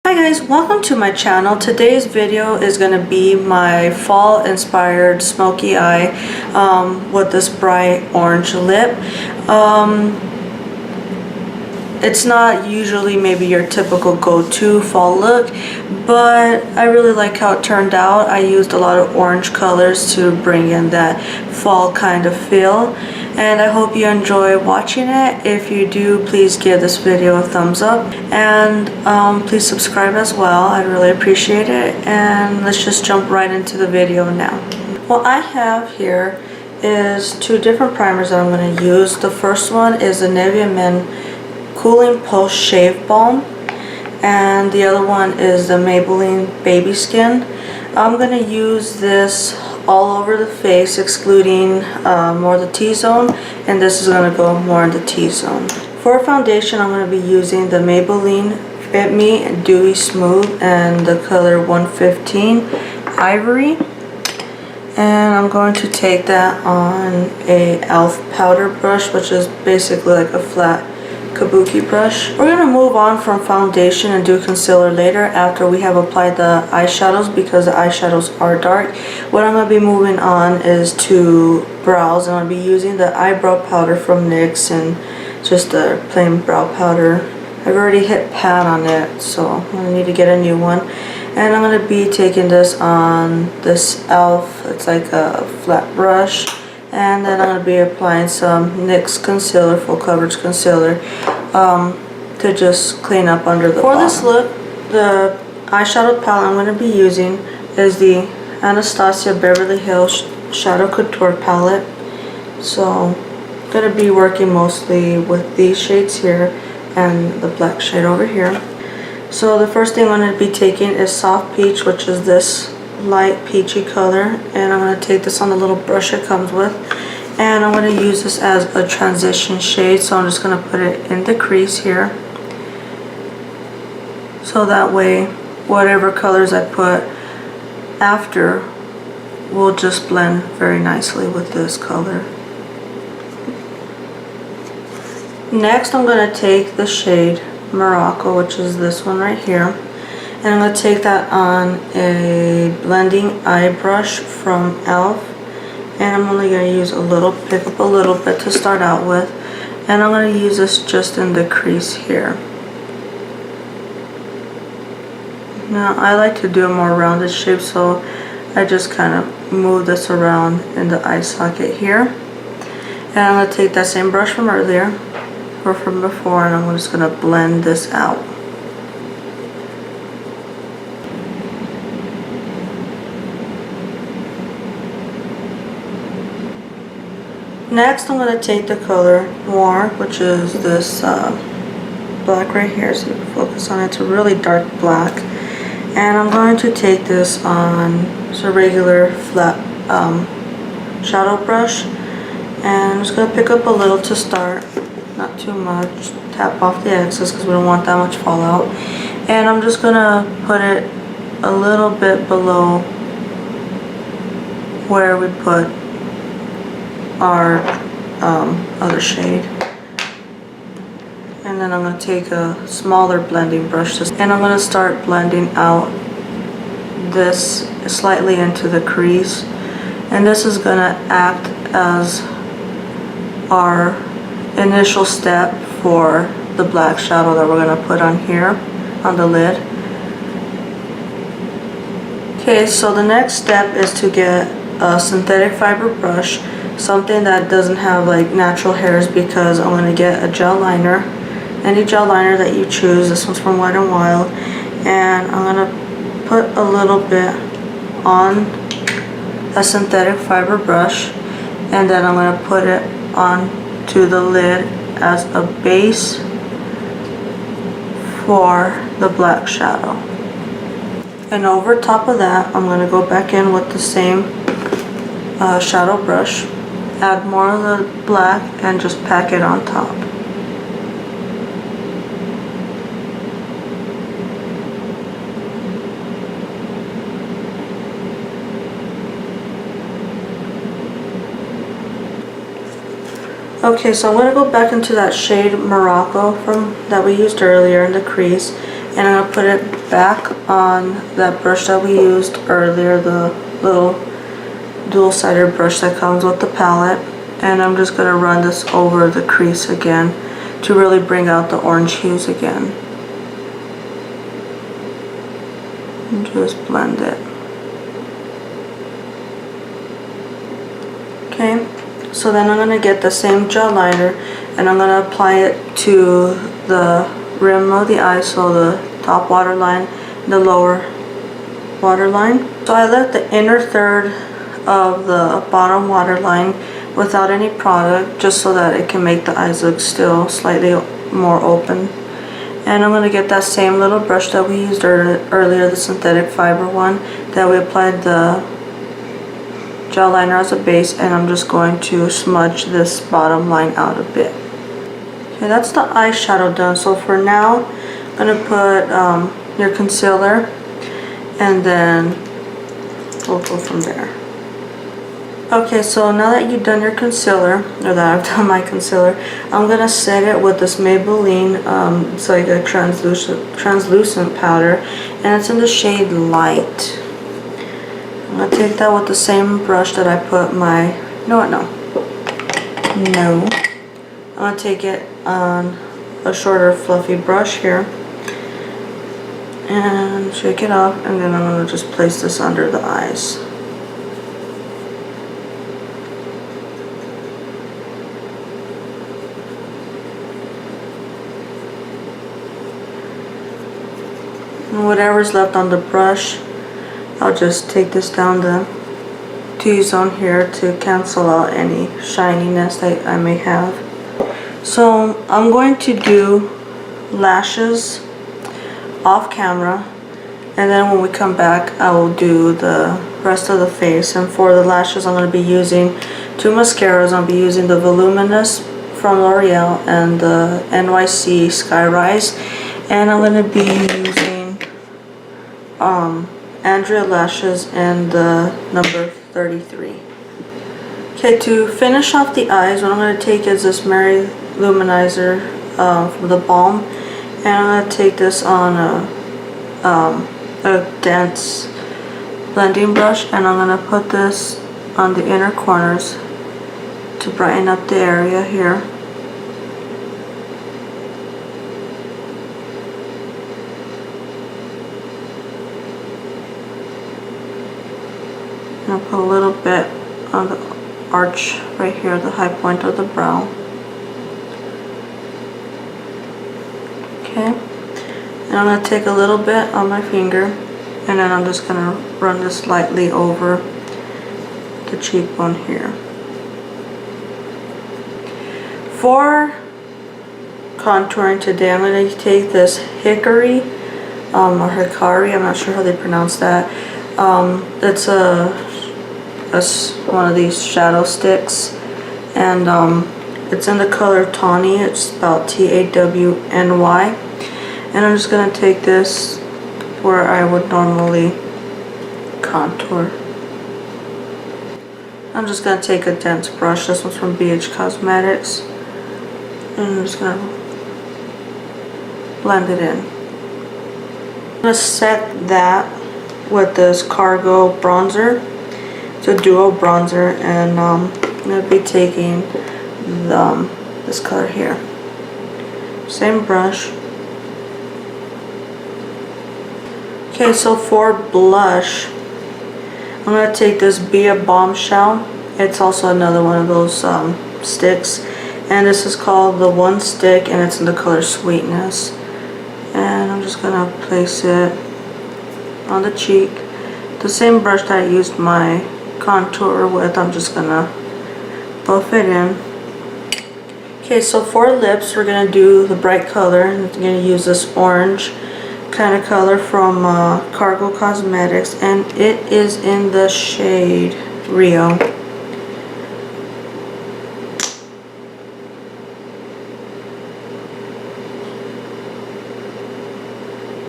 Hi guys, welcome to my channel. Today's video is going to be my fall inspired smoky eye with this bright orange lip. It's not usually maybe your typical go-to fall look, but I really like how it turned out. I used a lot of orange colors to bring in that fall kind of feel, and I hope you enjoy watching it. If you do, please give this video a thumbs up, and please subscribe as well. I'd really appreciate it. And let's just jump right into the video now. What I have here is two different primers that I'm going to use. The first one is the Nivea Men Cooling Post Shave Balm, and the other one is the Maybelline Baby Skin. I'm going to use this all over the face, excluding more the T-zone, and this is going to go more in the T-zone. For foundation, I'm going to be using the Maybelline Fit Me Dewy Smooth and the color 115 Ivory, and I'm going to take that on a e.l.f. powder brush, which is basically like a flat kabuki brush. We're going to move on from foundation and do concealer later after we have applied the eyeshadows, because the eyeshadows are dark. What I'm going to be moving on is to brows, and I'll be using the eyebrow powder from NYX and just a plain brow powder. I've already hit pan on it, so I'm going to need to get a new one. And I'm going to be taking this on this e.l.f. It's like a flat brush. And then I'm going to be applying some NYX concealer, full coverage concealer, to just clean up under the bottom. For this look, the eyeshadow palette I'm going to be using is the Anastasia Beverly Hills Shadow Couture palette. So I'm going to be working mostly with these shades here and the black shade over here. So the first thing I'm going to be taking is Soft Peach, which is this light peachy color, and I'm going to take this on the little brush it comes with, and I'm going to use this as a transition shade. So I'm just going to put it in the crease here, so that way whatever colors I put after will just blend very nicely with this color. Next, I'm going to take the shade Morocco, which is this one right here, and I'm going to take that on a blending eye brush from e.l.f. and I'm only going to use a little, pick up a little bit to start out with, and I'm going to use this just in the crease here. Now I like to do a more rounded shape, so I just kind of move this around in the eye socket here, and I'm going to take that same brush from earlier or from before, and I'm just going to blend this out. Next, I'm going to take the color Noir, which is this black right here, so you can focus on it. It's a really dark black, and I'm going to take this on just a regular flat shadow brush, and I'm just going to pick up a little to start, not too much, tap off the excess because we don't want that much fallout, and I'm just going to put it a little bit below where we put our other shade, and then I'm going to take a smaller blending brush and I'm going to start blending out this slightly into the crease, and this is going to act as our initial step for the black shadow that we're going to put on here on the lid. Okay, so the next step is to get a synthetic fiber brush, something that doesn't have like natural hairs, because I'm going to get a gel liner, any gel liner that you choose. This one's from Wet n Wild, and I'm going to put a little bit on a synthetic fiber brush, and then I'm going to put it on to the lid as a base for the black shadow. And over top of that, I'm going to go back in with the same shadow brush, add more of the black, and just pack it on top. Okay, so I'm going to go back into that shade Morocco that we used earlier in the crease, and I'm going to put it back on that brush that we used earlier, the little dual-sided brush that comes with the palette, and I'm just going to run this over the crease again to really bring out the orange hues again. And just blend it. Okay, so then I'm going to get the same gel liner and I'm going to apply it to the rim of the eye, so the top waterline and the lower waterline. So I left the inner third of the bottom waterline without any product, just so that it can make the eyes look still slightly more open. And I'm going to get that same little brush that we used earlier, the synthetic fiber one, that we applied the gel liner as a base, and I'm just going to smudge this bottom line out a bit. Okay, that's the eyeshadow done. So for now, I'm going to put your concealer, and then we'll go from there. Okay, so now that you've done your concealer, or that I've done my concealer, I'm going to set it with this Maybelline, it's like a translucent powder, and it's in the shade Light. I'm going to take that with the same brush that I put my, no, I'm going to take it on a shorter fluffy brush here, and shake it off, and then I'm going to just place this under the eyes. And whatever's left on the brush, I'll just take this down the T-zone here to cancel out any shininess that I may have. So I'm going to do lashes off camera, and then when we come back I will do the rest of the face. And for the lashes, I'm going to be using two mascaras. I'll be using the Voluminous from L'Oreal and the NYC Sky Rise, and I'm going to be using Andrea Lashes and the number 33. Okay, to finish off the eyes, what I'm going to take is this Mary Luminizer from the Balm, and I'm going to take this on a dense blending brush, and I'm going to put this on the inner corners to brighten up the area here. And I'll put a little bit on the arch right here, the high point of the brow. Okay, and I'm going to take a little bit on my finger, and then I'm just going to run this lightly over the cheekbone here. For contouring today, I'm going to take this Hikari, or Hikari, I'm not sure how they pronounce that. It's one of these shadow sticks, and it's in the color Tawny. It's spelled T-A-W-N-Y, and I'm just going to take this where I would normally contour. I'm just going to take a dense brush. This one's from BH Cosmetics, and I'm just going to blend it in. I'm going to set that with this Cargo bronzer. It's a duo bronzer, and I'm going to be taking this color here. Same brush. Okay, so for blush, I'm going to take this Bombshell. It's also another one of those sticks, and this is called the One Stick, and it's in the color Sweetness. And I'm just going to place it on the cheek. The same brush that I used my contour with, I'm just going to buff it in. Okay, so for lips, we're going to do the bright color. I'm going to use this orange kind of color from Cargo Cosmetics, and it is in the shade Rio.